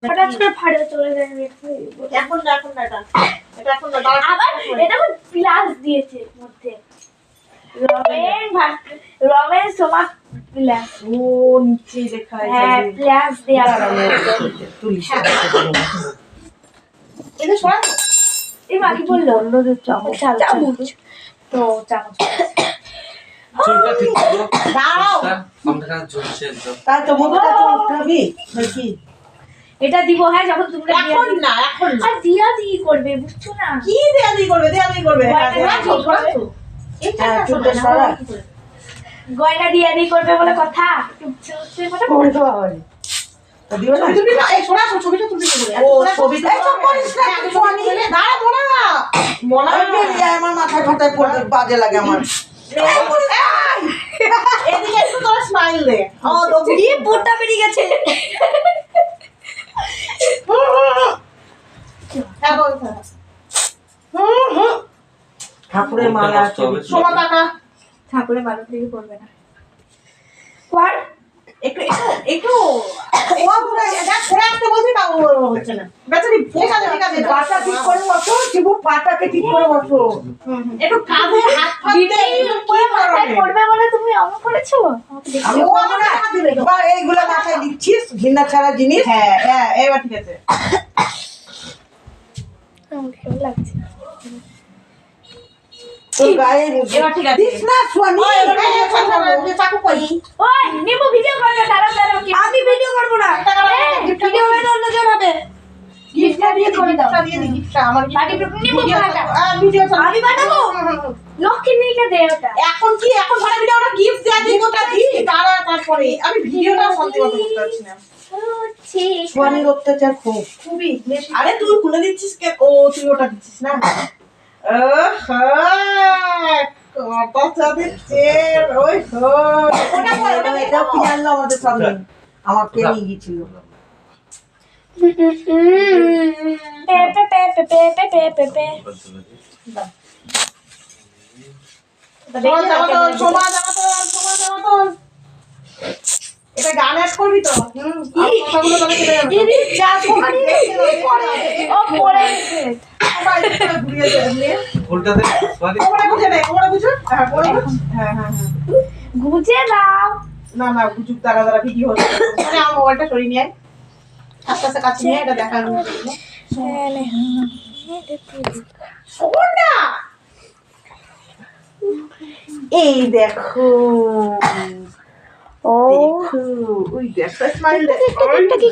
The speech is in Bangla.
হঠাৎ করে ফাড়ে চলে যাবে। এখন না এটা এখন না আবার এটা প্লাস দিয়েছে মধ্যে রমেন সোমা প্লাস ও নিচে লেখা হ্যাঁ প্লাস দেয়া তুলিস এটা সরা এই মা কি বললো চামচ তো চামচ চুলটা ঠিক করো দাও আমরা ঝুলছে একদম তাই তো মুখটা তো উঠাবি নাকি এটা দিব হ্যাঁ যখন তোমরা এখন না আর দিয়া দি করবে বুঝছো না কি দেয়া দি করবে এটা চুলটা সরা গয়না দিয়া দি করবে বলে কথা চুপছে কথা বলতে হবে তো দিও না তুমি না এই সরা ছবিটা তুলবি ও ছবিটা এই সব করিস না সোনি দাঁড়া মনা আমার মাথায় ফাটায় পড়ে বাজে লাগে আমার এদিকে একটু তোরা স্মাইল দে ও দবি পুরটা বেরিয়ে গেছে ঠাকুরের মালা আছে সোমা টাকা ঠাকুরের মালা থেকে করবে না কর একটু ও পুরো এটা করে আসতে বলছি তাও হচ্ছে না বেচারি ঠিক আছে পাটা ঠিক করে বসো চিবু পাটাকে ঠিক করে বসো একটু কাঁধে হাত ফাতে কি করবে বলে তুমি অমন করেছো আমি ও আমার হাত দিলে বা এইগুলা মাথায় দিচ্ছিস ঘৃণা ছাড়া জিনিস হ্যাঁ এবার ঠিক আছে আমার কেমন লাগছে তোর গায়ে এবার ঠিক আছে দিস না সোনি চাকু কই ওই নিবো ভিডিও করবে দাঁড়াও কি আমি ভিডিও করব না ভিডিও হবে তো অন্যজন হবে গিফটটা দিয়ে করে দাও গিফটটা আমার বাকি নিবো টাকা ভিডিও আমি বানাবো লক্ষ্মী নিকে দে ওটা এখন কি এখন ধরে ভিডিওটা গিফট দেয়া দিব তা দি দাঁড়া তারপরে আমি ভিডিওটা শান্তি মতো করতে পারছি না সোনির অত্যাচার খুবই আরে তুই খুলে দিচ্ছিস কে ও তুই ওটা দিচ্ছিস না কত দিচ্ছে ওই হো ওটা এটা কিনলো আমাদের সামনে আমাকে নিয়ে গিয়েছিল এটা গান অ্যাড করবি তো কথাগুলো তাহলে কেটে যাবে যা সোহানি ও পড়ে ঘুরিয়ে দে উল্টাতে সরি কোমরে বুঝে দে কোমরে বুঝো হ্যাঁ পড়ে হ্যাঁ গুজে দাও না বুঝুক তারা ভিডিও হচ্ছে মানে আমার মোবাইলটা সরিয়ে নিয়ে আস্তে আস্তে কাছে নিয়ে এটা দেখানো সোনা এই দেখো ও ওই দেখো স্মাইল দেখো কি